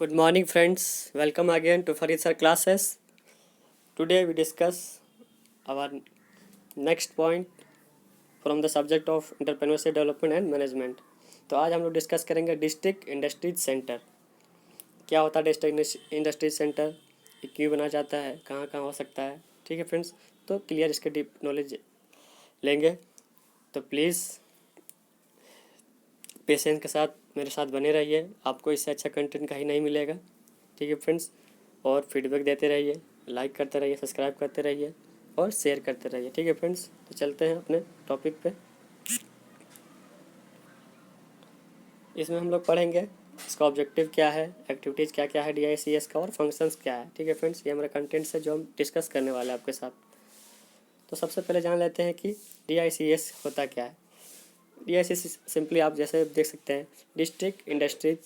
Good morning, friends. Welcome again to Farid Sir classes. Today we discuss our next point from the subject of entrepreneurship development and management. तो आज हम लोग discuss करेंगे district industries centre. क्या होता है district industries centre, ये क्यों बना जाता है, कहाँ कहाँ हो सकता है. ठीक है फ्रेंड्स, तो क्लियर इसके डीप नॉलेज लेंगे. तो प्लीज़ पेशेंस के साथ मेरे साथ बने रहिए. आपको इससे अच्छा कंटेंट कहीं नहीं मिलेगा. ठीक है फ्रेंड्स, और फीडबैक देते रहिए, लाइक करते रहिए, सब्सक्राइब करते रहिए और शेयर करते रहिए. ठीक है फ्रेंड्स, तो चलते हैं अपने टॉपिक पे. इसमें हम लोग पढ़ेंगे इसका ऑब्जेक्टिव क्या है, एक्टिविटीज़ क्या क्या है DICS का, और फंक्शंस क्या है. ठीक है फ्रेंड्स, ये हमारा कंटेंट्स है जो हम डिस्कस करने वाले हैं आपके साथ. तो सबसे पहले जान लेते हैं कि DICS होता क्या है. DICS सिंपली आप जैसे देख सकते हैं, डिस्ट्रिक्ट इंडस्ट्रीज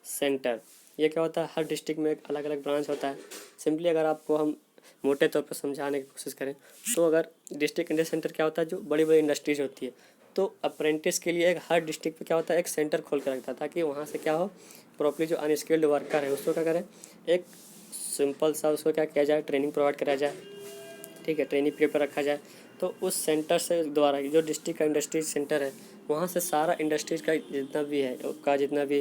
सेंटर. ये क्या होता है, हर डिस्ट्रिक्ट में एक अलग अलग ब्रांच होता है. सिंपली अगर आपको हम मोटे तौर पर समझाने की कोशिश करें तो अगर डिस्ट्रिक्ट इंडस्ट्री सेंटर क्या होता है, जो बड़ी बड़ी इंडस्ट्रीज होती है, तो अप्रेंटिस के लिए एक हर डिस्ट्रिक्ट पे क्या होता है, एक सेंटर खोल कर रखता है ताकि वहाँ से क्या हो, प्रॉपरली जो अनस्किल्ड वर्कर है उसको क्या करें, एक सिंपल सा उसको क्या किया जाए, ट्रेनिंग प्रोवाइड कराया जाए. ठीक है, ट्रेनिंग पीरियड पर रखा जाए. तो उस सेंटर से द्वारा जो डिस्ट्रिक्ट का इंडस्ट्रीज सेंटर है, वहाँ से सारा इंडस्ट्रीज का जितना भी है, उसका जितना भी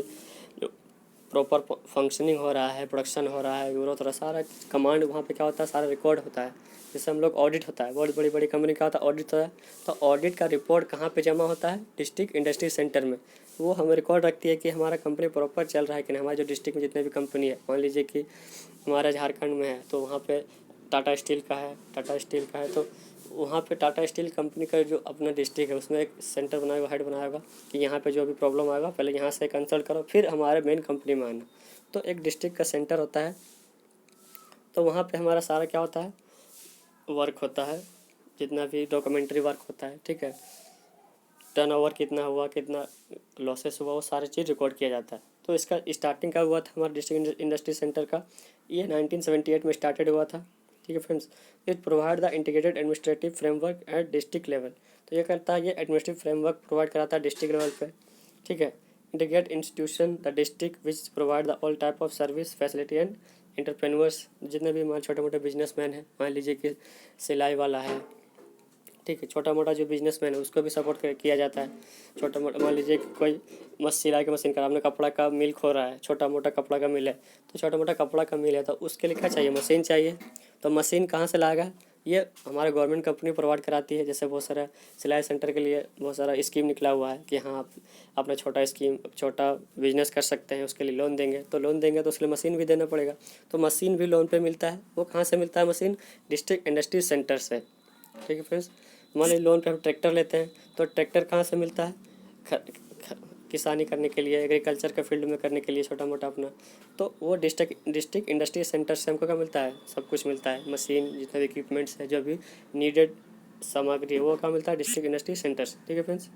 प्रॉपर फंक्शनिंग हो रहा है, प्रोडक्शन हो रहा है, ग्रोथ हो रहा है, सारा कमांड वहाँ पे क्या होता है, सारा रिकॉर्ड होता है. जैसे हम लोग ऑडिट होता है, बहुत बड़ी बड़ी कंपनी का होता है ऑडिट होता है, तो ऑडिट का रिपोर्ट कहाँ पे जमा होता है, डिस्ट्रिक्ट इंडस्ट्री सेंटर में. वो हमें रिकॉर्ड रखती है कि हमारा कंपनी प्रॉपर चल रहा है कि नहीं. हमारे जो डिस्ट्रिक्ट में जितने भी कंपनी है, मान लीजिए कि हमारा झारखंड में है, तो वहाँ पे टाटा स्टील का है, तो वहाँ पे टाटा स्टील कंपनी का जो अपना डिस्ट्रिक्ट है उसमें एक सेंटर बनाया हुआ, हेड बनाया होगा कि यहाँ पे जो भी प्रॉब्लम आएगा पहले यहाँ से कंसल्ट करो, फिर हमारे मेन कंपनी में आना. तो एक डिस्ट्रिक्ट का सेंटर होता है. तो वहाँ पे हमारा सारा क्या होता है, वर्क होता है, जितना भी डॉक्यूमेंट्री वर्क होता है. ठीक है, टर्नओवर कितना हुआ, कितना लॉसेस हुआ, वो सारी चीज़ रिकॉर्ड किया जाता है. तो इसका स्टार्टिंग का हुआ था हमारा डिस्ट्रिक्ट इंडस्ट्री सेंटर का, ये 1978 में स्टार्टेड हुआ था. ठीक है friends, it provide the integrated administrative framework at district level. तो ये करता है, ये एडमिनिस्ट्रेटिव फ्रेमवर्क प्रोवाइड कराता है डिस्ट्रिक्ट लेवल पे. ठीक है, integrate institution the district which provide the all type of service facility and entrepreneurs. जितने भी हमारे छोटे मोटे बिजनेसमैन हैं, मान लीजिए कि सिलाई वाला है, ठीक है, छोटा मोटा जो बिजनेसमैन है उसको भी सपोर्ट किया जाता है. छोटा मोटा मान लीजिए कि कोई सिलाई की मशीन का, आपने कपड़ा का मिल खो रहा है, छोटा मोटा कपड़ा का मिल है, तो छोटा मोटा कपड़ा का मिल है, तो उसके लिए क्या चाहिए, मशीन चाहिए. तो मशीन कहाँ से लाएगा, ये हमारे गवर्नमेंट कंपनी प्रोवाइड कराती है. जैसे बहुत सारा सिलाई सेंटर के लिए बहुत सारा स्कीम निकला हुआ है कि हाँ, आप अपना छोटा बिजनेस कर सकते हैं, उसके लिए लोन देंगे. तो लोन देंगे तो उसके लिए मशीन भी देना पड़ेगा. तो मशीन भी लोन पे मिलता है. वो कहाँ से मिलता है, मशीन डिस्ट्रिक्ट इंडस्ट्री सेंटर से. ठीक है फ्रेंड्स, मान लीजिए लोन पे हम ट्रैक्टर लेते हैं, तो ट्रैक्टर कहाँ से मिलता है, किसानी करने के लिए, एग्रीकल्चर के फील्ड में करने के लिए छोटा मोटा अपना. तो वो डिस्ट्रिक्ट इंडस्ट्री सेंटर से हमको क्या मिलता है, सब कुछ मिलता है, मशीन, जितना भी इक्विपमेंट्स है, जो भी नीडेड सामग्री है, वो क्या मिलता है, डिस्ट्रिक्ट इंडस्ट्री सेंटर से. ठीक है फ्रेंड्स,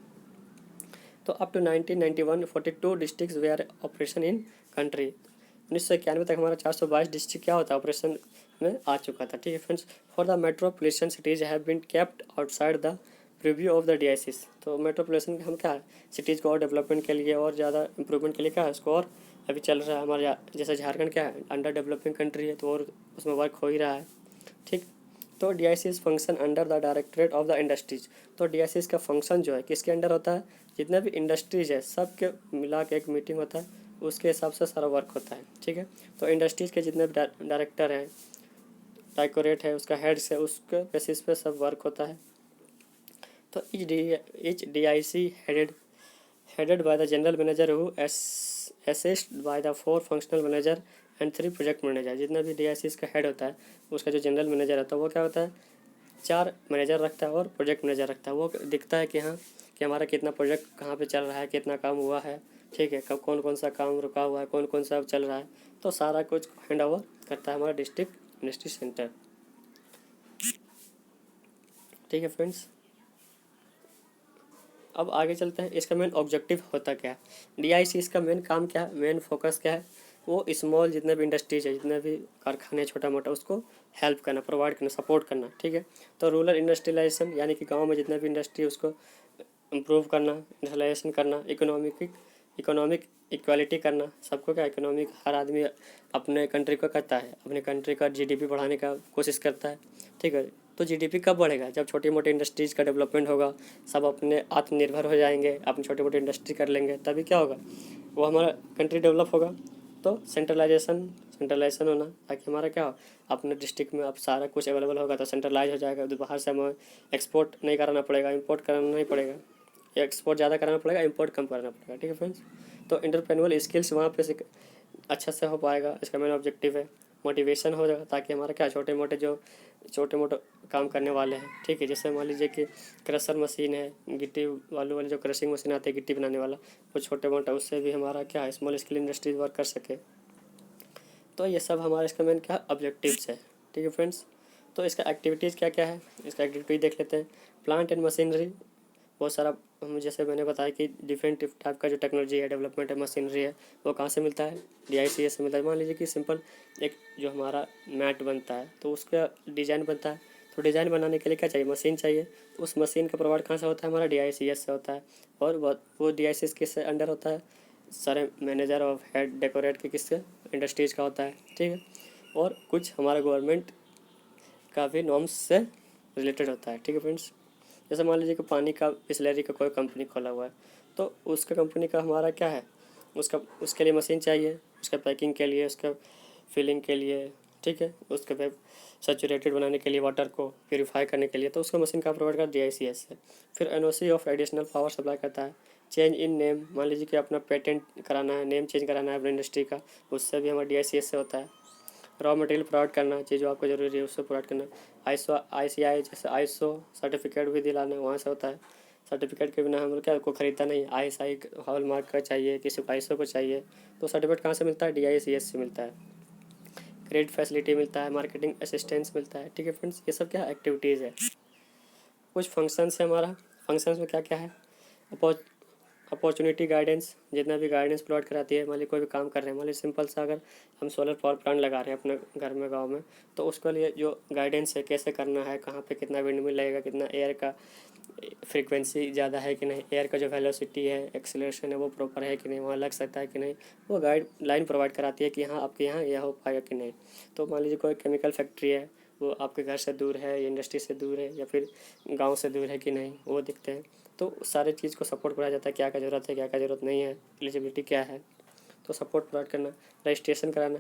तो up to 1991 42 district we are operation in country. 1991 तक हमारा 422 डिस्ट्रिक्ट क्या होता है, ऑपरेशन में आ चुका था. ठीक है friends, for the metropolitan cities have been kept outside the preview of the DICS. तो मेट्रोपोलिटन हम क्या है, सिटीज़ को और डेवलपमेंट के लिए और ज़्यादा इंप्रूवमेंट के लिए क्या है, उसको और अभी चल रहा है. हमारे जैसे झारखंड क्या है, अंडर डेवलपिंग कंट्री है, तो और उसमें वर्क हो ही रहा है. ठीक, तो DICS function under the directorate of the industries. तो DICS का फंक्शन जो है किसके अंडर होता है, जितने भी इंडस्ट्रीज है सब के मिला के एक मीटिंग होता है, उसके हिसाब से सारा वर्क होता है. ठीक है, तो इंडस्ट्रीज़ के जितने भी डायरेक्टर हैं, डायरेक्टोरेट है, उसका हेड्स है, उसके बेसिस पे सब वर्क होता है. तो each DIC headed by the general manager who assisted by the 4 functional manager and 3 project manager. जितना भी DIC का हेड होता है, उसका जो जनरल मैनेजर होता है वो क्या होता है, 4 मैनेजर रखता है और प्रोजेक्ट मैनेजर रखता है. वो दिखता है कि हाँ, कि हमारा कितना प्रोजेक्ट कहाँ पे चल रहा है, कितना काम हुआ है. ठीक है, कब कौन कौन सा काम रुका हुआ है, कौन कौन सा चल रहा है, तो सारा कुछ हैंड ओवर करता है हमारा डिस्ट्रिक्ट इंडस्ट्री सेंटर. ठीक है फ्रेंड्स, अब आगे चलते हैं, इसका मेन ऑब्जेक्टिव होता क्या है. DIC इसका मेन काम क्या है, मेन फोकस क्या है, वो स्मॉल जितने भी इंडस्ट्रीज है, जितने भी कारखाने छोटा मोटा, उसको हेल्प करना, प्रोवाइड करना, सपोर्ट करना. ठीक है, तो रूरल इंडस्ट्रियलाइजेशन यानी कि गांव में जितना भी इंडस्ट्री है उसको इम्प्रूव करना, इंडस्ट्रियलाइजेशन करना, इकोनॉमिक इक्वालिटी करना, सबको क्या इकोनॉमिक, हर आदमी अपने कंट्री को करता है, अपने कंट्री का जीडीपी बढ़ाने का कोशिश करता है, ठीक है। तो जीडीपी कब बढ़ेगा? जब छोटी मोटी इंडस्ट्रीज़ का डेवलपमेंट होगा, सब अपने आत्मनिर्भर हो जाएंगे, अपनी छोटी मोटी इंडस्ट्री कर लेंगे, तभी क्या होगा, वो हमारा कंट्री डेवलप होगा। तो सेंट्रलाइजेशन होना, ताकि हमारा क्या हो, अपने डिस्ट्रिक्ट में अब सारा कुछ अवेलेबल होगा तो सेंट्रलाइज हो जाएगा, तो बाहर से हमें एक्सपोर्ट नहीं कराना पड़ेगा, इंपोर्ट कराना नहीं पड़ेगा, एक्सपोर्ट ज़्यादा कराना पड़ेगा, इंपोर्ट कम कराना पड़ेगा, ठीक है फ्रेंड्स। तो इंटरप्रेन्योरल स्किल्स वहाँ पे अच्छा से हो पाएगा, इसका मेन ऑब्जेक्टिव है। मोटिवेशन हो जाएगा, ताकि हमारा क्या छोटे मोटे काम करने वाले हैं, ठीक है, जैसे मान लीजिए कि क्रशर मशीन है, गिट्टी वालू वाली जो क्रशिंग मशीन आती है गिट्टी बनाने वाला, वो छोटे मोटा, उससे भी हमारा क्या है, स्मॉल स्केल इंडस्ट्रीज वर्क कर सके। तो ये सब हमारा इसका मेन क्या ऑब्जेक्टिव्स है, ठीक है फ्रेंड्स। तो इसका एक्टिविटीज़ क्या क्या है, इसका एक्टिविटीज देख लेते हैं। प्लांट एंड मशीनरी, बहुत सारा जैसे मैंने बताया कि डिफरेंट टाइप का जो टेक्नोलॉजी है, डेवलपमेंट है, मशीनरी है, वो कहाँ से मिलता है, DICS से मिलता है। मान लीजिए कि सिंपल एक जो हमारा मैट बनता है, तो उसका डिज़ाइन बनता है, तो डिज़ाइन बनाने के लिए क्या चाहिए, मशीन चाहिए। तो उस मशीन का प्रोवाइड कहाँ से होता है, हमारा DICS से होता है। और वो DICS किससे अंडर होता है, सारे मैनेजर और हेड डेकोरेट के किससे, इंडस्ट्रीज़ का होता है, ठीक है। और कुछ हमारा गवर्नमेंट का भी नॉर्म्स से रिलेटेड होता है, ठीक है फ्रेंड्स। जैसे मान लीजिए कि पानी का बिसलेरी का कोई कंपनी खोला हुआ है, तो उसका कंपनी का हमारा क्या है, उसके लिए मशीन चाहिए, उसका पैकिंग के लिए, उसका फिलिंग के लिए, ठीक है, उसके पे सैचुरेटेड बनाने के लिए, वाटर को प्योरीफाई करने के लिए, तो उसका मशीन का प्रोवाइड कर DICS है। फिर NOC of additional power supply करता है। चेंज इन नेम, मान लीजिए कि अपना पेटेंट कराना है, नेम चेंज कराना है अपनी इंडस्ट्री का, उससे भी हमारा DICS से होता है। रॉ मटेरियल प्रोवाइड करना, चीज़ जो आपको जरूरी है उससे प्रोवाइड करना। ICI जैसे ISO सर्टिफिकेट भी दिलाना, वहाँ से होता है। सर्टिफिकेट के बिना हम लोग क्या को ख़रीदता नहीं, ISI हॉल मार्क का चाहिए, किसी को ISO को चाहिए, तो सर्टिफिकेट कहाँ से मिलता है, DICS से मिलता है। क्रेडिट फैसिलिटी मिलता है, मार्केटिंग असिस्टेंस मिलता है, ठीक है फ्रेंड्स। ये सब क्या एक्टिविटीज़ है। कुछ फंक्शंस है हमारा, फंक्शंस में क्या क्या है, अपॉर्चुनिटी गाइडेंस, जितना भी गाइडेंस प्रोवाइड कराती है। मान लीजिए कोई भी काम कर रहे हैं, मान लीजिए सिंपल सा अगर हम सोलर पावर प्लांट लगा रहे हैं अपने घर में, गांव में, तो उसके लिए जो गाइडेंस है, कैसे करना है, कहाँ पे कितना विंड मिल लगेगा, कितना एयर का फ्रीक्वेंसी ज़्यादा है कि नहीं, एयर का जो वेलोसिटी है, एक्सेलरेशन है, वो प्रॉपर है कि नहीं, वहाँ लग सकता है कि नहीं, वो गाइडलाइन प्रोवाइड कराती है कि हाँ आपके यहाँ यह हो पाएगा कि नहीं। तो मान लीजिए कोई केमिकल फैक्ट्री है, वो आपके घर से दूर है, इंडस्ट्री से दूर है, या फिर गाँव से दूर है कि नहीं, वो दिखते हैं। तो सारे चीज़ को सपोर्ट कराया जाता है, क्या क्या ज़रूरत है, क्या क्या ज़रूरत नहीं है, एलिजिबिलिटी क्या है, तो सपोर्ट प्रोवाइड करना। रजिस्ट्रेशन कराना,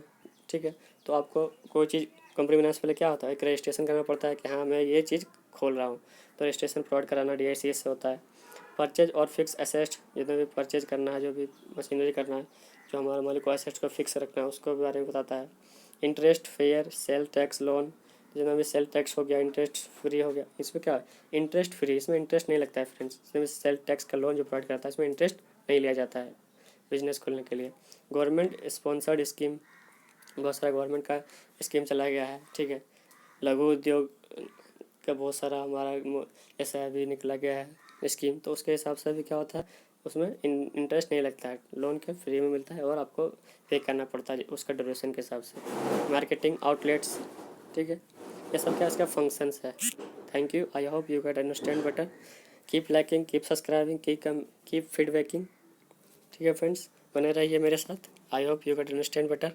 ठीक है। तो आपको कोई चीज़ कंपनी बनाने से पहले क्या होता है, एक रजिस्ट्रेशन करना पड़ता है कि हाँ मैं ये चीज़ खोल रहा हूँ, तो रजिस्ट्रेशन प्रोवाइड कराना DICS से होता है। परचेज और फिक्स एसेट, जितना भी परचेज करना है, जो भी मशीनरी करना है, जो हमारे मालिक को एसेट्स को फिक्स रखना है, उसको भी बारे में बताता है। Interest, fair, sale tax, loan, जितना भी सेल टैक्स हो गया, इंटरेस्ट फ्री हो गया, इसमें क्या है, इंटरेस्ट फ्री, इसमें इंटरेस्ट नहीं लगता है फ्रेंड्स। इसमें सेल टैक्स का लोन जो प्रोवाइड करता है, इसमें इंटरेस्ट नहीं लिया जाता है बिजनेस खोलने के लिए। गवर्नमेंट स्पॉन्सर्ड स्कीम, बहुत सारा गवर्नमेंट का स्कीम चलाया गया है, ठीक है। लघु उद्योग का बहुत सारा हमारा जैसे अभी निकला गया है स्कीम, तो उसके हिसाब से भी क्या होता है, उसमें इंटरेस्ट नहीं लगता है, लोन के फ्री में मिलता है, और आपको पे करना पड़ता है उसका ड्यूरेशन के हिसाब से। मार्केटिंग आउटलेट्स, ठीक है, ये सब क्या इसका फंक्शंस है। Thank you, I hope you can understand better. Keep liking, keep subscribing, keep feedbacking, ठीक है फ्रेंड्स, बने रहिए मेरे साथ। I hope you can understand better.